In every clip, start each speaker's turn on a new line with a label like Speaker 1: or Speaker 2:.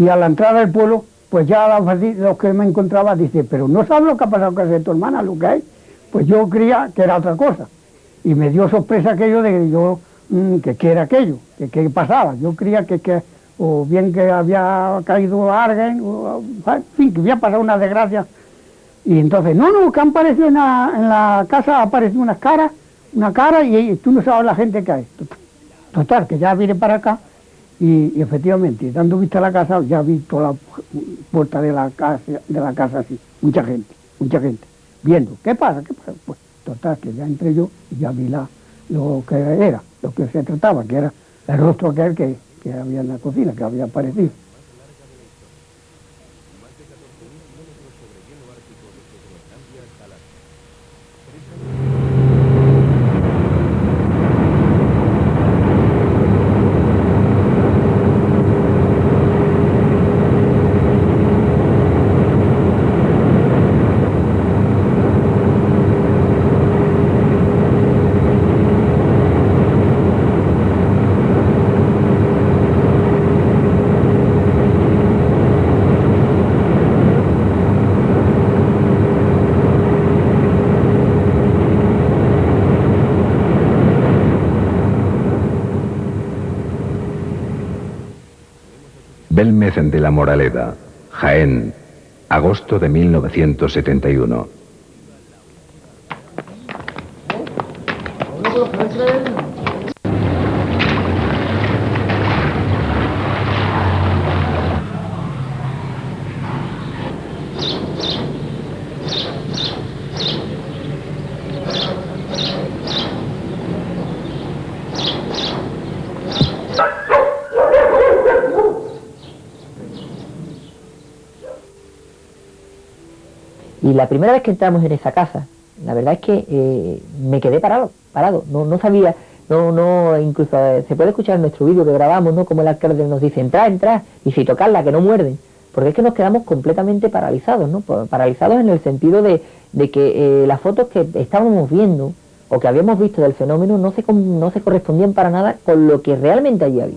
Speaker 1: Y a la entrada del pueblo, pues ya los que me encontraba dicen, pero ¿no sabes lo que ha pasado con tu hermana, lo que hay? Pues yo creía que era otra cosa. Y me dio sorpresa aquello de que yo, que era aquello, que pasaba. Yo creía que o bien que había caído alguien, o, en fin, que había pasado una desgracia. Y entonces, no, que han aparecido en la casa, ha aparecido una cara y tú no sabes la gente que hay. Total, que ya vine para acá y efectivamente, dando vista a la casa, ya vi toda la puerta de la casa así, mucha gente, viendo, ¿qué pasa? Pues total, que ya entré yo y ya vi lo que era, lo que se trataba, que era el rostro aquel que había en la cocina, que había aparecido.
Speaker 2: Belmez de la Moraleda, Jaén, agosto de 1971.
Speaker 3: Y la primera vez que entramos en esa casa, la verdad es que me quedé parado, no sabía, incluso se puede escuchar en nuestro vídeo que grabamos, ¿no? Como el alcalde nos dice, entrad, y si tocarla, que no muerden, porque es que nos quedamos completamente paralizados, ¿no? Paralizados en el sentido de que las fotos que estábamos viendo, o que habíamos visto del fenómeno, no se correspondían para nada con lo que realmente allí había.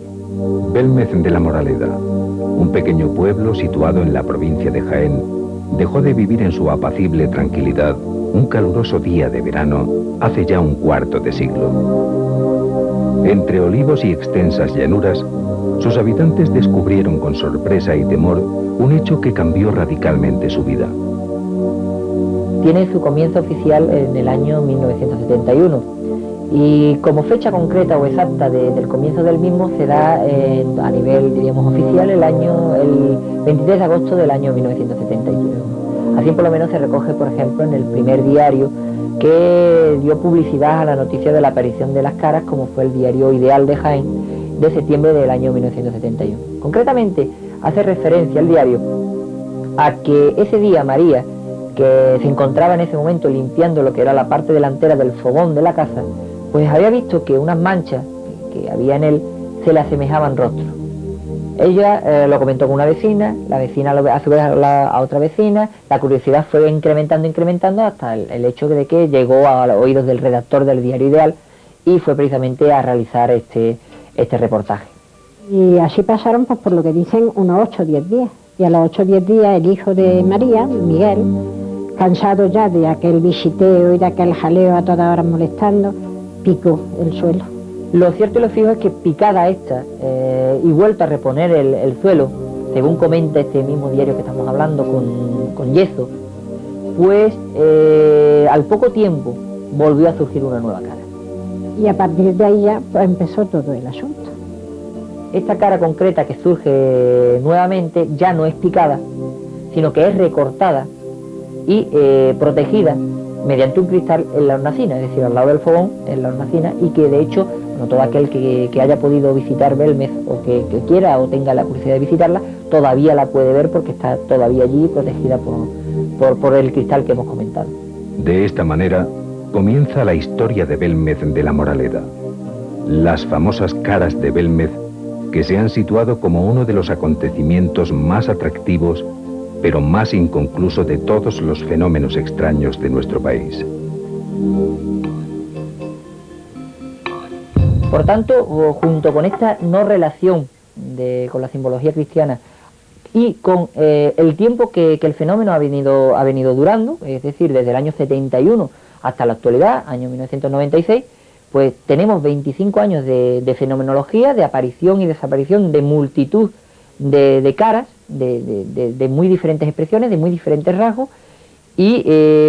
Speaker 2: Belmez de la Moraleda, un pequeño pueblo situado en la provincia de Jaén, dejó de vivir en su apacible tranquilidad un caluroso día de verano hace ya un cuarto de siglo. Entre olivos y extensas llanuras, sus habitantes descubrieron con sorpresa y temor un hecho que cambió radicalmente su vida.
Speaker 3: Tiene su comienzo oficial en el año 1971 y como fecha concreta o exacta del comienzo del mismo se da a nivel, diríamos, oficial el 23 de agosto del año 1971. Así por lo menos se recoge, por ejemplo, en el primer diario que dio publicidad a la noticia de la aparición de las caras, como fue el diario Ideal de Jaén, de septiembre del año 1971. Concretamente, hace referencia el diario a que ese día María, que se encontraba en ese momento limpiando lo que era la parte delantera del fogón de la casa, pues había visto que unas manchas que había en él se le asemejaban rostros. Ella lo comentó con una vecina, la vecina a su vez a otra vecina, la curiosidad fue incrementando hasta el hecho de que llegó a los oídos del redactor del diario Ideal y fue precisamente a realizar este reportaje.
Speaker 4: Y así pasaron, pues por lo que dicen, unos 8 o 10 días. Y a los 8 o 10 días el hijo de María, Miguel, cansado ya de aquel visiteo y de aquel jaleo a toda hora molestando, picó el suelo.
Speaker 3: Lo cierto y lo fijo es que picada esta y vuelta a reponer el suelo, según comenta este mismo diario que estamos hablando, con yeso, pues al poco tiempo volvió a surgir una nueva cara.
Speaker 4: Y a partir de ahí ya pues, empezó todo el asunto.
Speaker 3: Esta cara concreta que surge nuevamente ya no es picada, sino que es recortada y protegida mediante un cristal en la hornacina, es decir, al lado del fogón, en la hornacina, y que de hecho, no todo aquel que haya podido visitar Belmez o que quiera o tenga la curiosidad de visitarla, todavía la puede ver porque está todavía allí protegida por el cristal que hemos comentado.
Speaker 2: De esta manera comienza la historia de Belmez de la Moraleda. Las famosas caras de Belmez, que se han situado como uno de los acontecimientos más atractivos pero más inconcluso de todos los fenómenos extraños de nuestro país.
Speaker 3: Por tanto, junto con esta no relación con la simbología cristiana y con el tiempo que el fenómeno ha venido durando, es decir, desde el año 71 hasta la actualidad, año 1996, pues tenemos 25 años de fenomenología, de aparición y desaparición de multitud de caras, de muy diferentes expresiones, de muy diferentes rasgos, y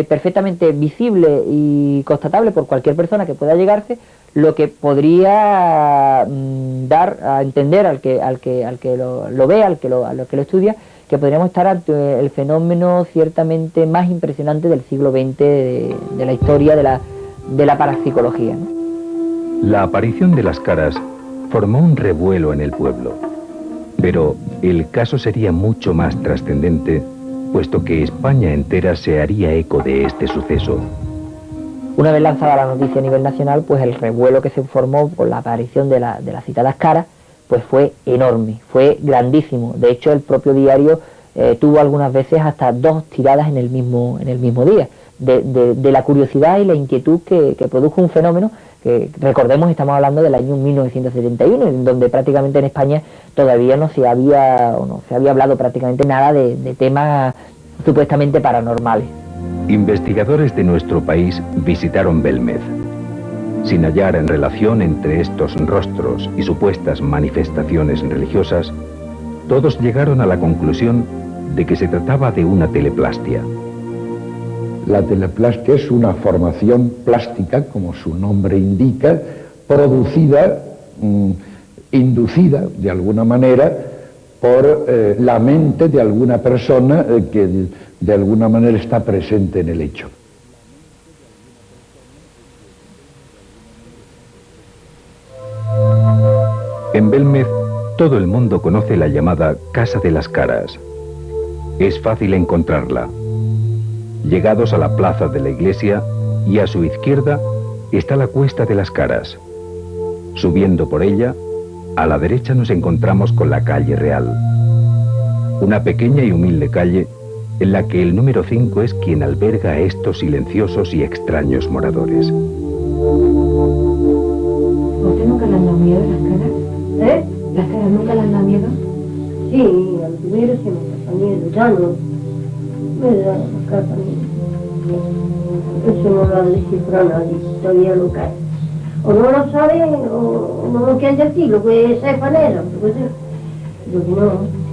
Speaker 3: perfectamente visible y constatable por cualquier persona que pueda llegarse, lo que podría dar a entender al que lo vea, al que lo estudia, que podríamos estar ante el fenómeno ciertamente más impresionante del siglo XX de la historia de la parapsicología, ¿no?
Speaker 2: La aparición de las caras formó un revuelo en el pueblo, pero el caso sería mucho más trascendente, puesto que España entera se haría eco de este suceso.
Speaker 3: Una vez lanzada la noticia a nivel nacional, pues el revuelo que se formó por la aparición de las citadas caras, pues fue enorme, fue grandísimo. De hecho, el propio diario tuvo algunas veces hasta 2 tiradas en el mismo día, de la curiosidad y la inquietud que produjo un fenómeno que, recordemos, estamos hablando del año 1971, en donde prácticamente en España todavía no se había hablado prácticamente nada de temas supuestamente paranormales.
Speaker 2: Investigadores de nuestro país visitaron Belmez. Sin hallar en relación entre estos rostros y supuestas manifestaciones religiosas, todos llegaron a la conclusión de que se trataba de una teleplastia.
Speaker 5: La teleplastia es una formación plástica, como su nombre indica, producida, inducida de alguna manera por la mente de alguna persona que de alguna manera está presente en el hecho.
Speaker 2: En Belmez, todo el mundo conoce la llamada Casa de las Caras. Es fácil encontrarla. Llegados a la plaza de la iglesia, y a su izquierda está la Cuesta de las Caras. Subiendo por ella, a la derecha nos encontramos con la calle Real. Una pequeña y humilde calle en la que el número 5 es quien alberga a estos silenciosos y extraños moradores.
Speaker 6: ¿Usted nunca le han dado miedo las caras? ¿Eh? ¿Las caras nunca le han dado miedo?
Speaker 7: Sí, al primero sí me da miedo, ya no. Me da la cara miedo. Eso no lo ha descifrado nadie, todavía lo cae. O no lo sabe, o no lo quieren decir, lo que sepan ellos, lo que no.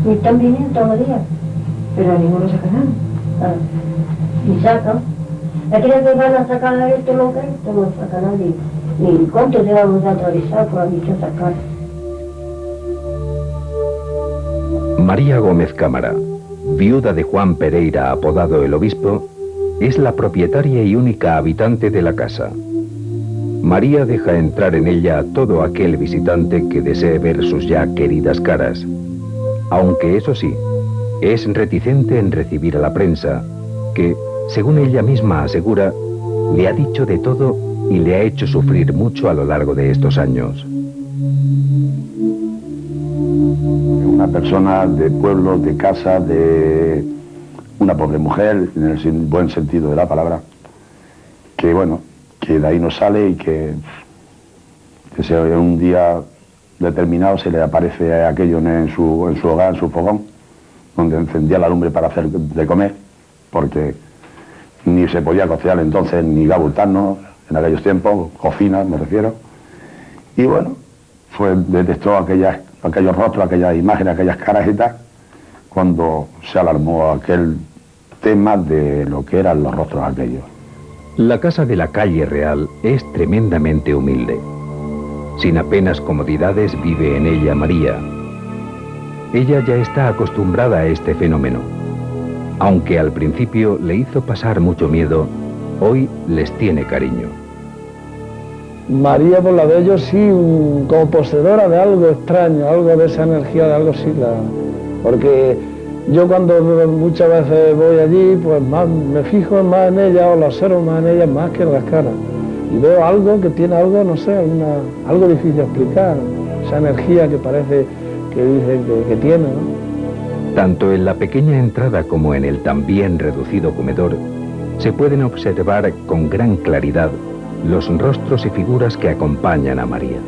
Speaker 7: Y están viniendo todos los días.
Speaker 6: Pero a ninguno saca nada.
Speaker 7: Ah, y sacan. Aquellos que van a sacar esto, lo que esto no saca nadie. Ni cuánto te vamos a atravesar por dichosas caras.
Speaker 2: María Gómez Cámara, viuda de Juan Pereira, apodado el Obispo, es la propietaria y única habitante de la casa. María deja entrar en ella a todo aquel visitante que desee ver sus ya queridas caras, aunque eso sí, es reticente en recibir a la prensa, que, según ella misma asegura, le ha dicho de todo y le ha hecho sufrir mucho a lo largo de estos años.
Speaker 8: Una persona de pueblo, de casa, de una pobre mujer, en el buen sentido de la palabra, que bueno, que de ahí no sale y que un día determinado se le aparece aquello en su hogar, en su fogón, donde encendía la lumbre para hacer de comer, porque ni se podía cocinar entonces ni gabultarnos en aquellos tiempos, cocina me refiero, y bueno, detectó aquellos rostros, aquellas imágenes, aquellas caras y tal, cuando se alarmó aquel tema de lo que eran los rostros aquellos.
Speaker 2: La casa de la calle Real es tremendamente humilde. Sin apenas comodidades vive en ella María. Ella ya está acostumbrada a este fenómeno. Aunque al principio le hizo pasar mucho miedo, hoy les tiene cariño.
Speaker 9: María, por la de ellos, sí, como poseedora de algo extraño, algo de esa energía, de algo sí, porque yo cuando muchas veces voy allí, pues más me fijo más en ella o la observo más en ella más que en las caras. Y veo algo que tiene algo, no sé, algo difícil de explicar, esa energía que parece que dice que tiene, ¿no?
Speaker 2: Tanto en la pequeña entrada como en el también reducido comedor, se pueden observar con gran claridad los rostros y figuras que acompañan a María.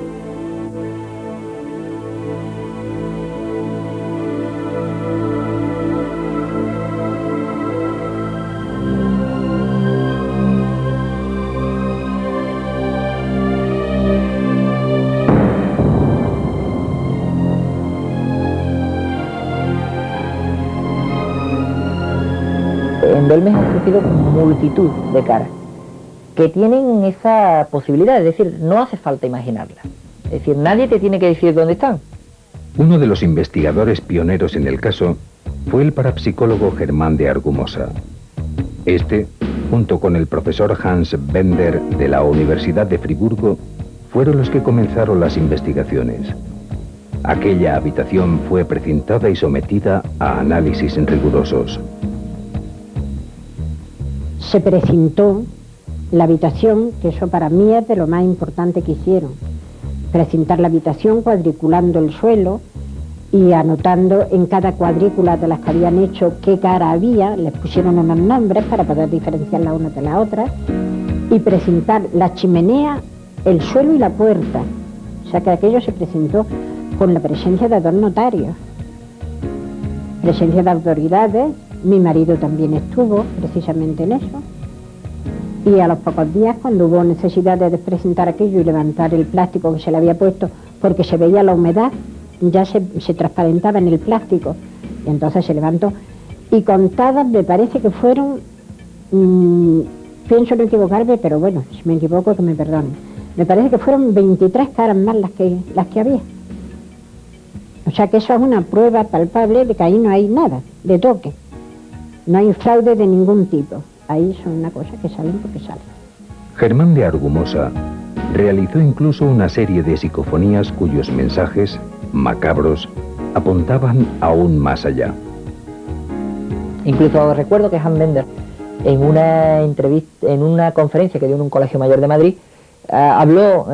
Speaker 3: Belmes ha ofrecido multitud de caras que tienen esa posibilidad, es decir, no hace falta imaginarla. Es decir, nadie te tiene que decir dónde están.
Speaker 2: Uno de los investigadores pioneros en el caso fue el parapsicólogo Germán de Argumosa. Este, junto con el profesor Hans Bender de la Universidad de Friburgo, fueron los que comenzaron las investigaciones. Aquella habitación fue precintada y sometida a análisis rigurosos.
Speaker 4: Se precintó la habitación, que eso para mí es de lo más importante que hicieron. Precintar la habitación cuadriculando el suelo y anotando en cada cuadrícula de las que habían hecho qué cara había, les pusieron unos nombres para poder diferenciar la una de la otra, y precintar la chimenea, el suelo y la puerta. O sea que aquello se presentó con la presencia de 2 notarios, presencia de autoridades. Mi marido también estuvo precisamente en eso. Y a los pocos días, cuando hubo necesidad de desprecintar aquello y levantar el plástico que se le había puesto, porque se veía la humedad, ya se transparentaba en el plástico, y entonces se levantó. Y contadas, me parece que fueron, pienso no equivocarme, pero bueno, si me equivoco que me perdonen, me parece que fueron 23 caras más las que había. O sea que eso es una prueba palpable de que ahí no hay nada de toque, no hay fraude de ningún tipo. Ahí son una cosa que salen porque salen.
Speaker 2: Germán de Argumosa realizó incluso una serie de psicofonías cuyos mensajes, macabros, apuntaban aún más allá.
Speaker 3: Incluso recuerdo que Hans Bender, en una entrevista, en una conferencia que dio en un colegio mayor de Madrid, habló,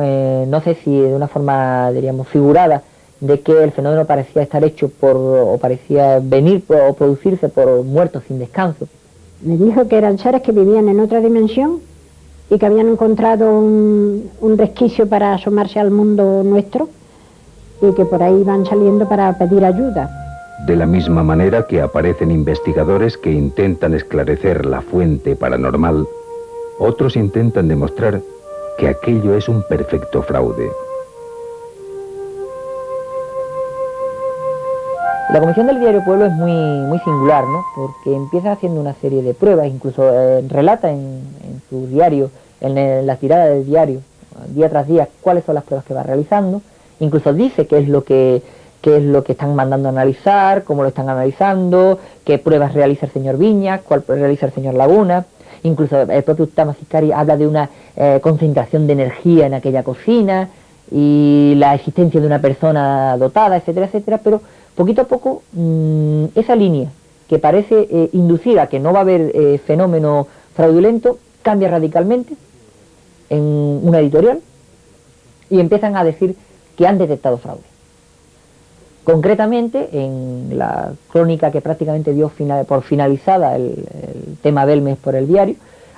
Speaker 3: no sé si de una forma, diríamos, figurada, de que el fenómeno parecía estar hecho o parecía venir o producirse por muertos sin descanso.
Speaker 4: Me dijo que eran seres que vivían en otra dimensión y que habían encontrado un resquicio para asomarse al mundo nuestro y que por ahí iban saliendo para pedir ayuda.
Speaker 2: De la misma manera que aparecen investigadores que intentan esclarecer la fuente paranormal, otros intentan demostrar que aquello es un perfecto fraude.
Speaker 3: La comisión del diario Pueblo es muy singular, ¿no? Porque empieza haciendo una serie de pruebas, incluso relata en su diario, en la tirada del diario, día tras día, cuáles son las pruebas que va realizando. Incluso dice qué es lo que están mandando a analizar, cómo lo están analizando, qué pruebas realiza el señor Viñas, cuál realiza el señor Laguna. Incluso el propio Tamas Iscari habla de una concentración de energía en aquella cocina y la existencia de una persona dotada, etcétera, etcétera, pero poquito a poco esa línea que parece inducir a que no va a haber fenómeno fraudulento cambia radicalmente en una editorial y empiezan a decir que han detectado fraude. Concretamente, en la crónica que prácticamente dio por finalizada el tema Belmes por el diario,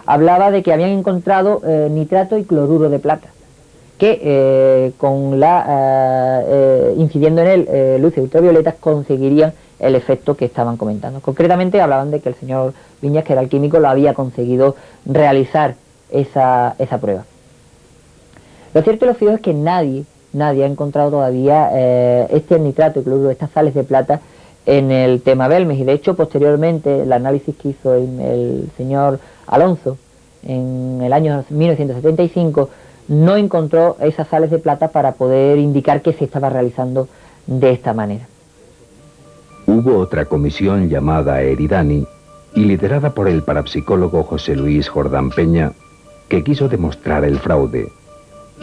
Speaker 3: hablaba de que habían encontrado nitrato y cloruro de plata, que incidiendo en él luces ultravioletas conseguirían el efecto que estaban comentando. Concretamente hablaban de que el señor Viñas, que era el químico, lo había conseguido realizar esa prueba. Lo cierto y lo fío es que nadie ha encontrado todavía este nitrato y cloruro, estas sales de plata en el tema Belmes, y de hecho posteriormente el análisis que hizo el señor Alonso en el año 1975 no encontró esas sales de plata para poder indicar que se estaba realizando de esta manera.
Speaker 2: Hubo otra comisión llamada Eridani y liderada por el parapsicólogo José Luis Jordán Peña, que quiso demostrar el fraude.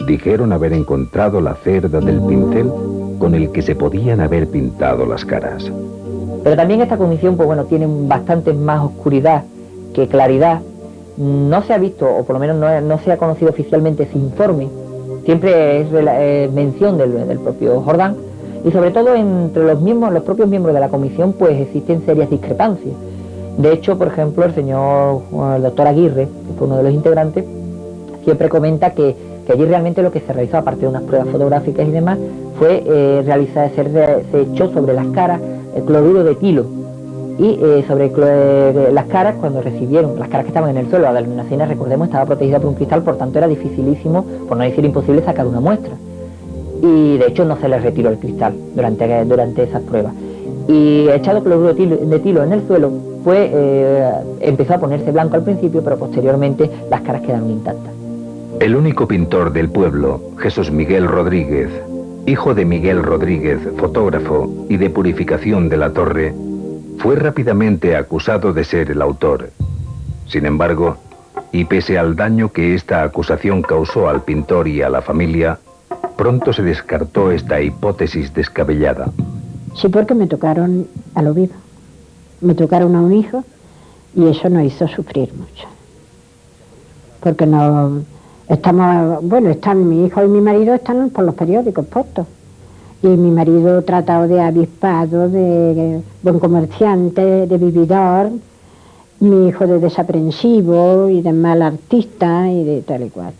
Speaker 2: Dijeron haber encontrado la cerda del pincel con el que se podían haber pintado las caras.
Speaker 3: Pero también esta comisión, pues bueno, tiene bastante más oscuridad que claridad. No se ha visto, o por lo menos no se ha conocido oficialmente ese informe. Siempre es mención del propio Jordán, y sobre todo entre los propios miembros de la comisión pues existen serias discrepancias. De hecho, por ejemplo, el doctor Aguirre, que fue uno de los integrantes, siempre comenta que allí realmente lo que se realizó, aparte de unas pruebas fotográficas y demás, fue se echó sobre las caras el cloruro de etilo, y sobre las caras, cuando recibieron, las caras que estaban en el suelo, la aluminacina, recordemos, estaba protegida por un cristal, por tanto era dificilísimo, por no decir imposible, sacar una muestra. Y de hecho no se les retiró el cristal durante esas pruebas. Y echado cloruro de etilo en el suelo, pues empezó a ponerse blanco al principio, pero posteriormente las caras quedaron intactas.
Speaker 2: El único pintor del pueblo, Jesús Miguel Rodríguez, hijo de Miguel Rodríguez, fotógrafo, y de Purificación de la Torre, fue rápidamente acusado de ser el autor. Sin embargo, y pese al daño que esta acusación causó al pintor y a la familia, pronto se descartó esta hipótesis descabellada.
Speaker 4: Sí, porque me tocaron a lo vivo. Me tocaron a un hijo y eso nos hizo sufrir mucho. Porque no estamos, bueno, están mi hijo y mi marido están por los periódicos puestos. Y mi marido tratado de avispado, de buen comerciante, de vividor, mi hijo de desaprensivo y de mal artista y de tal y cual.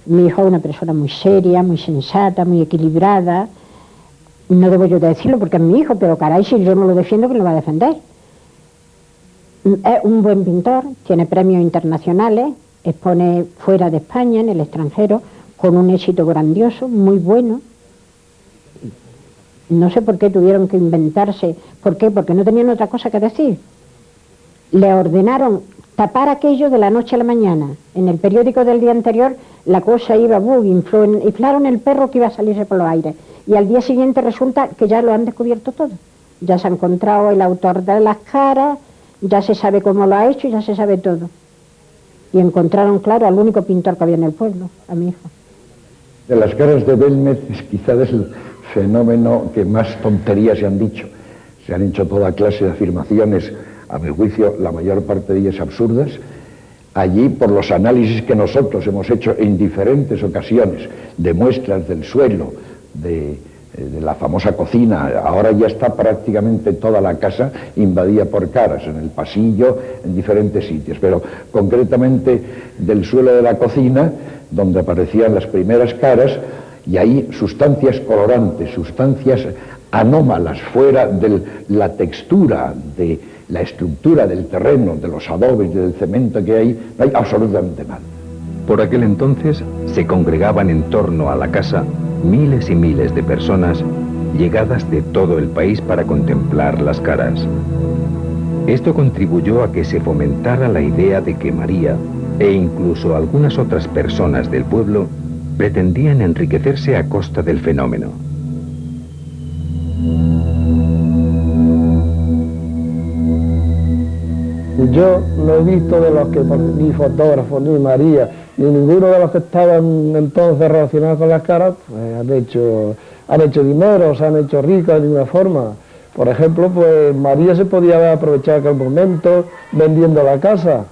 Speaker 4: Mi hijo es una persona muy seria, muy sensata, muy equilibrada. No debo yo decirlo porque es mi hijo, pero caray, si yo no lo defiendo, ¿quién lo va a defender? Es un buen pintor, tiene premios internacionales, expone fuera de España, en el extranjero, con un éxito grandioso, muy bueno. No sé por qué tuvieron que inventarse. ¿Por qué? Porque no tenían otra cosa que decir. Le ordenaron tapar aquello de la noche a la mañana. En el periódico del día anterior la cosa iba, inflaron el perro que iba a salirse por los aires. Y al día siguiente resulta que ya lo han descubierto todo. Ya se ha encontrado el autor de las caras, ya se sabe cómo lo ha hecho y ya se sabe todo. Y encontraron, claro, al único pintor que había en el pueblo, a mi hijo.
Speaker 5: De las caras de Belmez quizás es el fenómeno que más tonterías se han dicho. Se han hecho toda clase de afirmaciones, a mi juicio la mayor parte de ellas absurdas. Allí, por los análisis que nosotros hemos hecho en diferentes ocasiones, de muestras del suelo, de la famosa cocina, ahora ya está prácticamente toda la casa invadida por caras, en el pasillo, en diferentes sitios, pero concretamente del suelo de la cocina, donde aparecían las primeras caras, y ahí sustancias colorantes, sustancias anómalas, fuera de la textura, de la estructura del terreno, de los adobes y del cemento que hay, no hay absolutamente nada.
Speaker 2: Por aquel entonces se congregaban en torno a la casa miles y miles de personas llegadas de todo el país para contemplar las caras. Esto contribuyó a que se fomentara la idea de que María, e incluso algunas otras personas del pueblo, pretendían enriquecerse a costa del fenómeno.
Speaker 9: Yo no he visto de los que, ni fotógrafos, ni María, ni ninguno de los que estaban entonces relacionados con las caras, pues han hecho dinero, se han hecho ricos de ninguna forma. Por ejemplo, pues María se podía haber aprovechado aquel momento vendiendo la casa,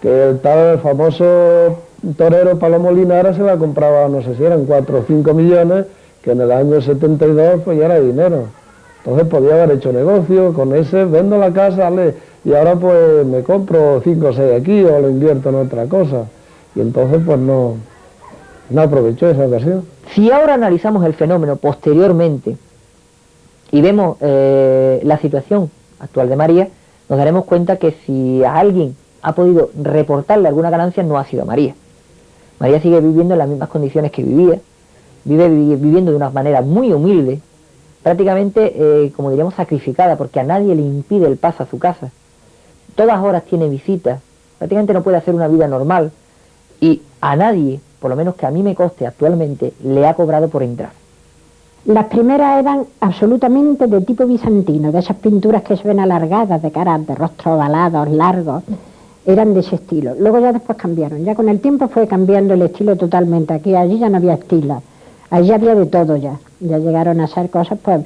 Speaker 9: que el famoso torero Palomo Linares se la compraba, no sé si eran 4 o 5 millones, que en el año 72 pues ya era dinero. Entonces podía haber hecho negocio con ese, vendo la casa, y ahora pues me compro 5 o 6 aquí o lo invierto en otra cosa. Y entonces pues no aprovechó esa ocasión.
Speaker 3: Si ahora analizamos el fenómeno posteriormente y vemos la situación actual de María, nos daremos cuenta que si a alguien ha podido reportarle alguna ganancia, no ha sido a María. María sigue viviendo en las mismas condiciones que vivía, viviendo de una manera muy humilde, prácticamente, como diríamos, sacrificada, porque a nadie le impide el paso a su casa. Todas horas tiene visitas, prácticamente no puede hacer una vida normal, y a nadie, por lo menos que a mí me conste actualmente, le ha cobrado por entrar.
Speaker 4: Las primeras eran absolutamente de tipo bizantino, de esas pinturas que se ven alargadas, de caras, de rostros ovalados, largos, eran de ese estilo. Luego ya después cambiaron, ya con el tiempo fue cambiando el estilo totalmente. Aquí, allí ya no había estilo, allí había de todo ya llegaron a ser cosas pues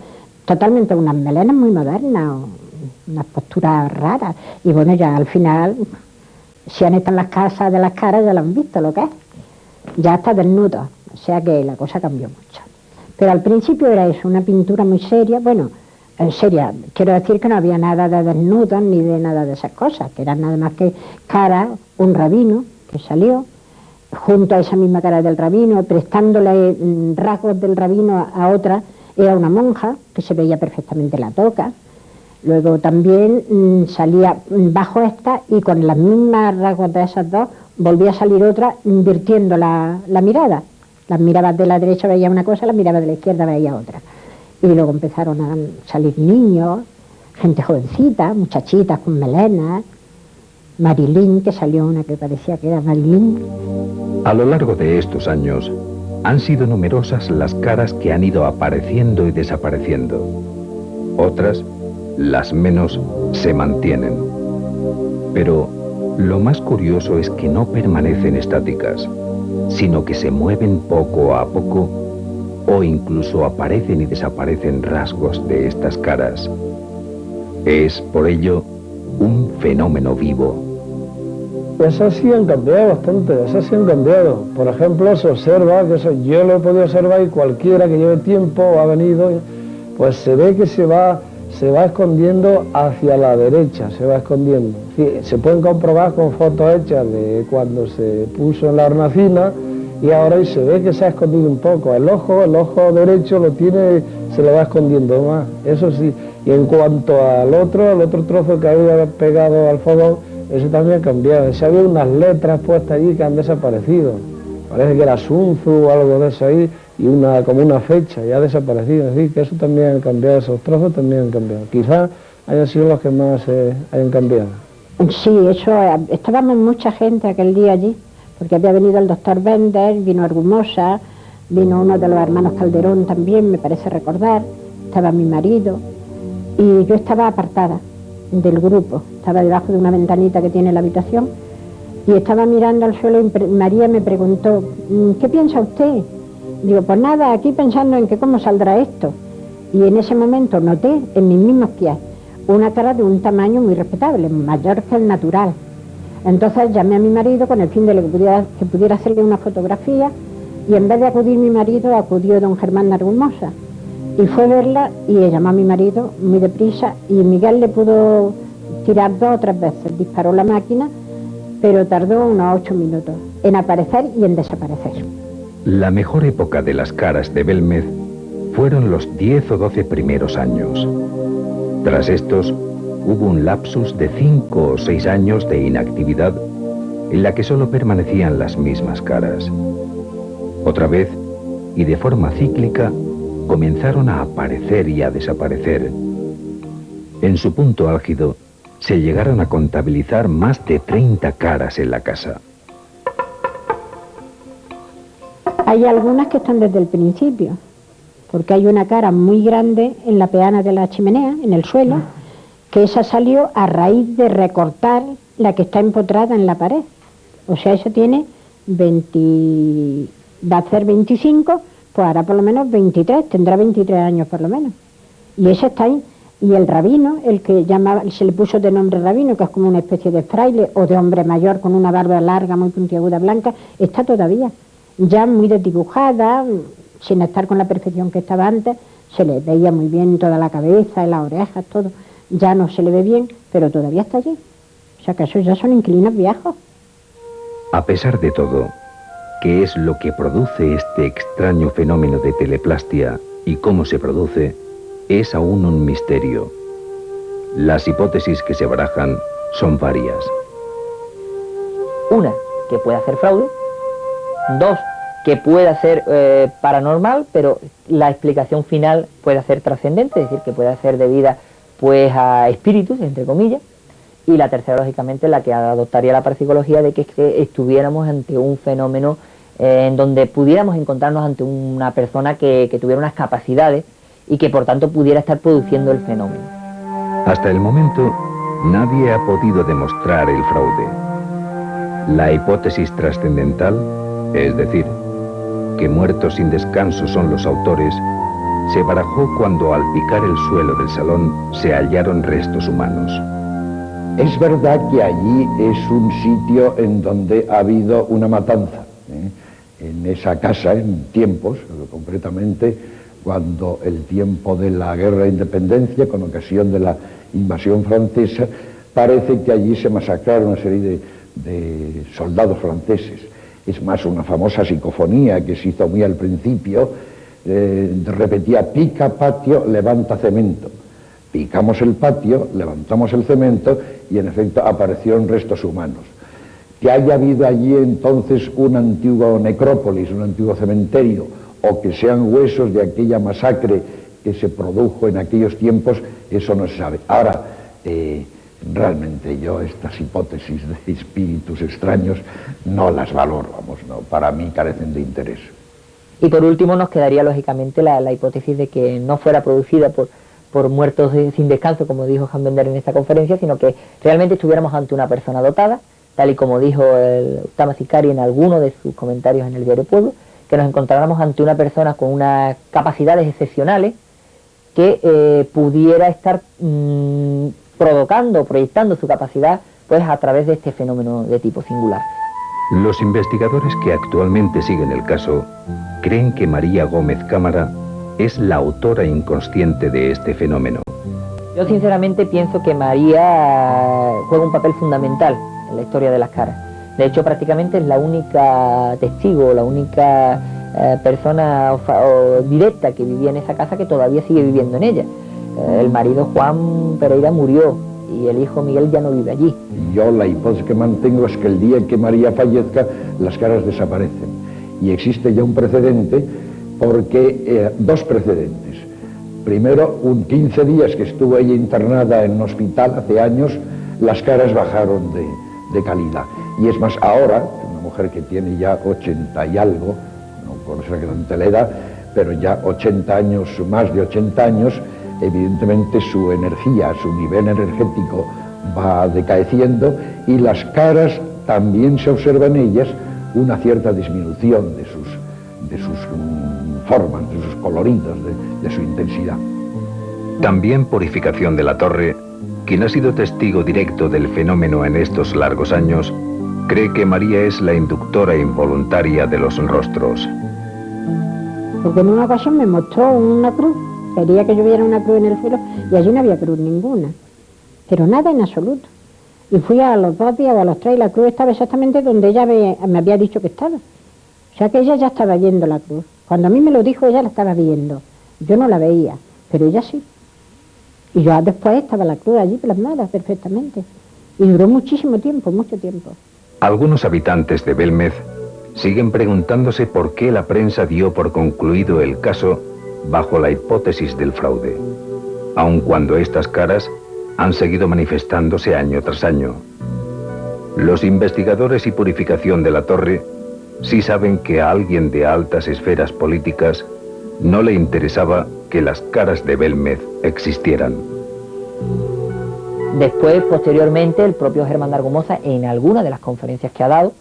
Speaker 4: totalmente, unas melenas muy modernas, unas posturas raras, y bueno, ya al final, si han estado en las casas de las caras, ya lo han visto lo que es, ya está desnudo, o sea que la cosa cambió mucho. Pero al principio era eso, una pintura muy seria, bueno, seria, quiero decir que no había nada de desnudos ni de nada de esas cosas, que eran nada más que cara, un rabino que salió, junto a esa misma cara del rabino, prestándole rasgos del rabino a otra, era una monja, que se veía perfectamente la toca. Luego también salía bajo esta y con las mismas rasgos de esas dos, volvía a salir otra invirtiendo la mirada. Las mirabas de la derecha veía una cosa, las mirabas de la izquierda veía otra. Y luego empezaron a salir niños, gente jovencita, muchachitas con melenas, Marilyn, que salió una que parecía que era Marilyn.
Speaker 2: A lo largo de estos años, han sido numerosas las caras que han ido apareciendo y desapareciendo. Otras, las menos, se mantienen. Pero lo más curioso es que no permanecen estáticas, sino que se mueven poco a poco o incluso aparecen y desaparecen rasgos de estas caras. Es, por ello, un fenómeno vivo.
Speaker 9: Esas sí han cambiado bastante, esas sí han cambiado. Por ejemplo, se observa, que eso yo lo he podido observar y cualquiera que lleve tiempo ha venido, pues se ve que se va escondiendo hacia la derecha, se va escondiendo. Sí, se pueden comprobar con fotos hechas de cuando se puso en la hornacina y ahora y se ve que se ha escondido un poco. El ojo derecho lo tiene, se lo va escondiendo más, eso sí. Y en cuanto al otro trozo que había pegado al fogón, eso también ha cambiado. Se había unas letras puestas allí que han desaparecido. Parece que era Sunzu o algo de eso ahí, y como una fecha, ya ha desaparecido. Es decir, que eso también ha cambiado, esos trozos también han cambiado. Quizás hayan sido los que más hayan cambiado.
Speaker 4: Sí, eso, estábamos mucha gente aquel día allí, porque había venido el doctor Bender, vino Argumosa, vino uno de los hermanos Calderón también, me parece recordar, estaba mi marido, y yo estaba apartada del grupo, estaba debajo de una ventanita que tiene la habitación, y estaba mirando al suelo y María me preguntó, ¿qué piensa usted? Digo, pues nada, aquí pensando en que cómo saldrá esto. Y en ese momento noté en mis mismos pies una cara de un tamaño muy respetable, mayor que el natural. Entonces llamé a mi marido con el fin de que pudiera hacerle una fotografía, y en vez de acudir mi marido, acudió don Germán Argumosa. Y fue a verla y llamó a mi marido muy deprisa, y Miguel le pudo tirar 2 o 3 veces, disparó la máquina, pero tardó unos 8 minutos en aparecer y en desaparecer.
Speaker 2: La mejor época de las caras de Belmez fueron los 10 o 12 primeros años. Tras estos, hubo un lapsus de 5 o 6 años de inactividad en la que solo permanecían las mismas caras. Otra vez, y de forma cíclica, comenzaron a aparecer y a desaparecer. En su punto álgido, se llegaron a contabilizar más de 30 caras en la casa.
Speaker 4: Hay algunas que están desde el principio, porque hay una cara muy grande en la peana de la chimenea, en el suelo, que esa salió a raíz de recortar la que está empotrada en la pared. O sea, esa tiene 20, va a hacer 25, pues hará por lo menos 23, tendrá 23 años por lo menos. Y esa está ahí. Y el rabino, el que se le puso de nombre rabino, que es como una especie de fraile o de hombre mayor con una barba larga, muy puntiaguda, blanca, está todavía. Ya muy desdibujada, sin estar con la perfección que estaba antes, se le veía muy bien toda la cabeza, las orejas, todo. Ya no se le ve bien, pero todavía está allí. O sea que esos ya son inquilinos viejos.
Speaker 2: A pesar de todo, ¿qué es lo que produce este extraño fenómeno de teleplastia y cómo se produce? Es aún un misterio. Las hipótesis que se barajan son varias.
Speaker 3: Una, que pueda ser fraude. 2, que pueda ser paranormal, pero la explicación final puede ser trascendente, es decir, que pueda ser debida pues a espíritus, entre comillas. Y la tercera, lógicamente, la que adoptaría la parapsicología, de que estuviéramos ante un fenómeno en donde pudiéramos encontrarnos ante una persona que tuviera unas capacidades y que por tanto pudiera estar produciendo el fenómeno.
Speaker 2: Hasta el momento, nadie ha podido demostrar el fraude. La hipótesis trascendental, es decir, que muertos sin descanso son los autores, se barajó cuando al picar el suelo del salón se hallaron restos humanos.
Speaker 5: Es verdad que allí es un sitio en donde ha habido una matanza, en esa casa, en tiempos, concretamente cuando el tiempo de la Guerra de Independencia, con ocasión de la invasión francesa, parece que allí se masacraron una serie de soldados franceses. Es más, una famosa psicofonía que se hizo muy al principio, repetía: pica patio, levanta cemento. Picamos el patio, levantamos el cemento y en efecto aparecieron restos humanos. Que haya habido allí entonces un antiguo necrópolis, un antiguo cementerio, o que sean huesos de aquella masacre que se produjo en aquellos tiempos, eso no se sabe. Ahora, realmente yo estas hipótesis de espíritus extraños no las valoro, vamos, no, para mí carecen de interés.
Speaker 3: Y por último nos quedaría lógicamente la hipótesis de que no fuera producida por muertos sin descanso, como dijo Jan Bender en esta conferencia, sino que realmente estuviéramos ante una persona dotada, tal y como dijo el Tama Sicari en alguno de sus comentarios en el diario Pueblo, que nos encontráramos ante una persona con unas capacidades excepcionales que pudiera estar provocando, proyectando su capacidad pues a través de este fenómeno de tipo singular.
Speaker 2: Los investigadores que actualmente siguen el caso creen que María Gómez Cámara es la autora inconsciente de este fenómeno.
Speaker 3: Yo sinceramente pienso que María juega un papel fundamental en la historia de las caras. De hecho, prácticamente es la única testigo, la única persona directa que vivía en esa casa que todavía sigue viviendo en ella. El marido Juan Pereira murió y el hijo Miguel ya no vive allí.
Speaker 5: Yo la hipótesis que mantengo es que el día en que María fallezca, las caras desaparecen. Y existe ya un precedente, porque dos precedentes. Primero, 15 días que estuvo ella internada en un hospital hace años, las caras bajaron de calidad. Y es más, ahora, una mujer que tiene ya 80 y algo, no por exactamente la edad, pero ya 80 años, más de 80 años, evidentemente su energía, su nivel energético va decaeciendo y las caras también se observa en ellas una cierta disminución de sus formas, de sus coloridos, de su intensidad.
Speaker 2: También Purificación de la Torre, quien ha sido testigo directo del fenómeno en estos largos años, cree que María es la inductora involuntaria de los rostros.
Speaker 4: Porque en una ocasión me mostró una cruz, quería que yo viera una cruz en el cielo y allí no había cruz ninguna, pero nada en absoluto. Y fui a los 2 días o a los 3 y la cruz estaba exactamente donde ella me había dicho que estaba. O sea que ella ya estaba viendo la cruz. Cuando a mí me lo dijo, ella la estaba viendo. Yo no la veía, pero ella sí. Y yo después estaba la cruz allí plasmada perfectamente. Y duró muchísimo tiempo, mucho tiempo.
Speaker 2: Algunos habitantes de Belmez siguen preguntándose por qué la prensa dio por concluido el caso bajo la hipótesis del fraude, aun cuando estas caras han seguido manifestándose año tras año. Los investigadores y Purificación de la Torre sí saben que a alguien de altas esferas políticas no le interesaba que las caras de Belmez existieran.
Speaker 3: Después, posteriormente, el propio Germán de Argumosa, en alguna de las conferencias que ha dado,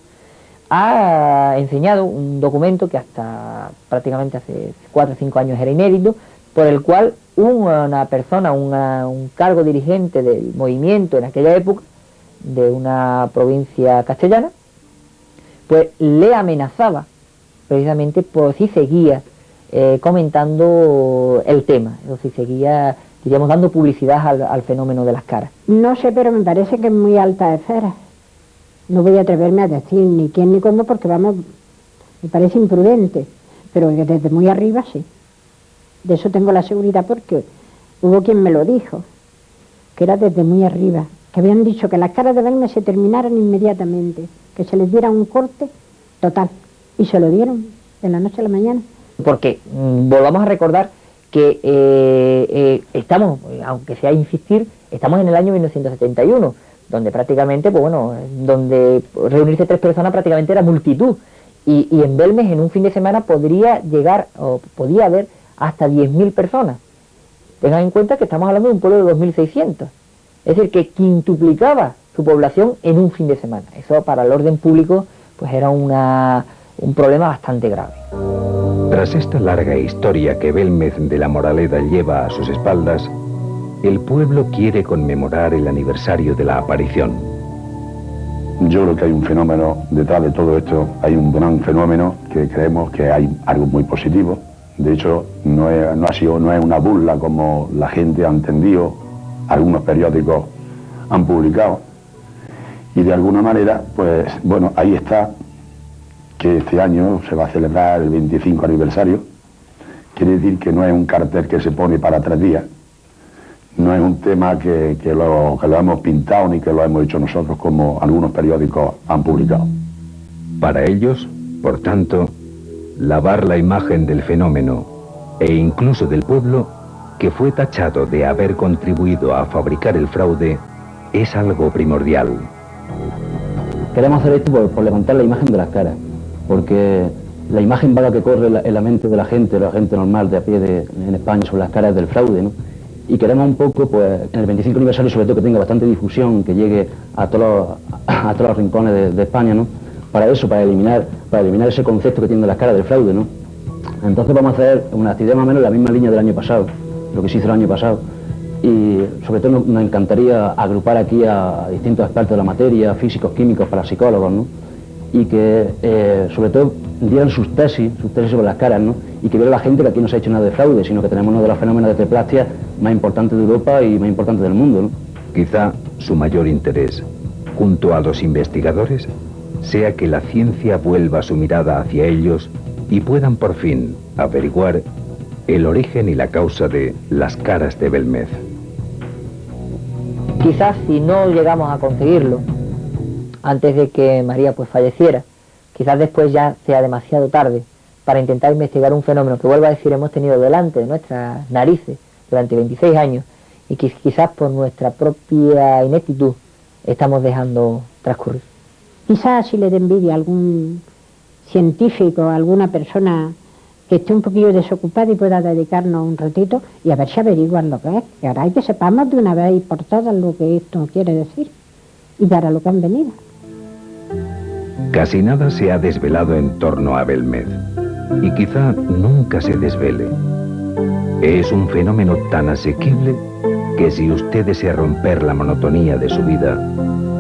Speaker 3: ha enseñado un documento que hasta prácticamente hace 4 o 5 años era inédito, por el cual una persona, un cargo dirigente del movimiento en aquella época, de una provincia castellana, pues le amenazaba precisamente por si seguía comentando el tema, o si seguía, diríamos, dando publicidad al fenómeno de las caras.
Speaker 4: No sé, pero me parece que es muy alta esfera. No voy a atreverme a decir ni quién ni cómo porque, vamos, me parece imprudente, pero que desde muy arriba sí. De eso tengo la seguridad porque hubo quien me lo dijo, que era desde muy arriba, que habían dicho que las caras de Belmez se terminaran inmediatamente, que se les diera un corte total, y se lo dieron de la noche a la mañana.
Speaker 3: Porque volvamos a recordar que estamos, aunque sea insistir, estamos en el año 1971, donde prácticamente, pues bueno, donde reunirse 3 personas prácticamente era multitud, y en Belmez en un fin de semana podría llegar, o podía haber hasta 10.000 personas. Tengan en cuenta que estamos hablando de un pueblo de 2.600, es decir, que quintuplicaba su población en un fin de semana. Eso para el orden público pues era un problema bastante grave.
Speaker 2: Tras esta larga historia que Belmez de la Moraleda lleva a sus espaldas, el pueblo quiere conmemorar el aniversario de la aparición.
Speaker 8: Yo creo que hay un fenómeno detrás de todo esto, hay un gran fenómeno que creemos que hay algo muy positivo. De hecho, no es una burla como la gente ha entendido, algunos periódicos han publicado. Y de alguna manera, pues bueno, ahí está, que este año se va a celebrar el 25 aniversario. Quiere decir que no es un cartel que se pone para 3 días, no es un tema que lo hemos pintado ni que lo hemos hecho nosotros como algunos periódicos han publicado.
Speaker 2: Para ellos, por tanto, lavar la imagen del fenómeno e incluso del pueblo que fue tachado de haber contribuido a fabricar el fraude, es algo primordial.
Speaker 10: Queremos hacer esto por levantar la imagen de las caras, porque la imagen vaga que corre en la mente de la gente normal de a pie en España sobre las caras del fraude, ¿no? Y queremos un poco, pues, en el 25 aniversario sobre todo, que tenga bastante difusión, que llegue a todos los rincones de España, ¿no? Para eso, para eliminar ese concepto que tiene de las caras del fraude, ¿no? Entonces vamos a hacer una actividad más o menos en la misma línea del año pasado, lo que se hizo el año pasado. Y sobre todo nos encantaría agrupar aquí a distintos expertos de la materia, físicos, químicos, parapsicólogos, ¿no? Y que sobre todo dieran sus tesis sobre las caras, ¿no? Y que viera la gente que aquí no se ha hecho nada de fraude, sino que tenemos uno de los fenómenos de teleplastia más importantes de Europa y más importantes del mundo, ¿no?
Speaker 2: Quizá su mayor interés, junto a los investigadores, sea que la ciencia vuelva su mirada hacia ellos y puedan por fin averiguar el origen y la causa de las caras de Belmez.
Speaker 3: Quizás si no llegamos a conseguirlo antes de que María pues falleciera, quizás después ya sea demasiado tarde para intentar investigar un fenómeno que, vuelvo a decir, hemos tenido delante de nuestras narices durante 26 años y que quizás por nuestra propia ineptitud estamos dejando transcurrir.
Speaker 4: Quizás si le dé envidia a algún científico, a alguna persona que esté un poquillo desocupada y pueda dedicarnos un ratito y a ver si averiguan lo que es, que ahora hay que sepamos de una vez y por todas lo que esto quiere decir y para lo que han venido.
Speaker 2: Casi nada se ha desvelado en torno a Belmez, y quizá nunca se desvele. Es un fenómeno tan asequible que si usted desea romper la monotonía de su vida,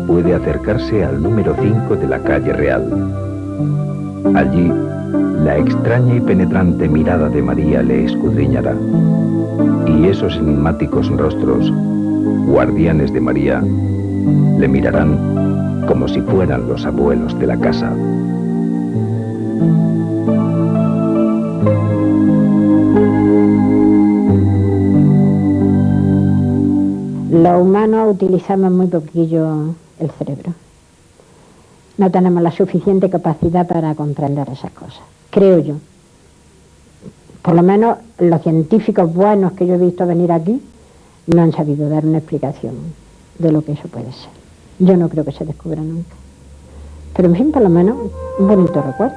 Speaker 2: puede acercarse al número 5 de la calle Real. Allí, la extraña y penetrante mirada de María le escudriñará, y esos enigmáticos rostros, guardianes de María, le mirarán como si fueran los abuelos de la casa.
Speaker 4: Los humanos utilizamos muy poquillo el cerebro. No tenemos la suficiente capacidad para comprender esas cosas, creo yo. Por lo menos los científicos buenos que yo he visto venir aquí no han sabido dar una explicación de lo que eso puede ser. Yo no creo que se descubra nunca. Pero en fin, por lo menos un bonito recuerdo.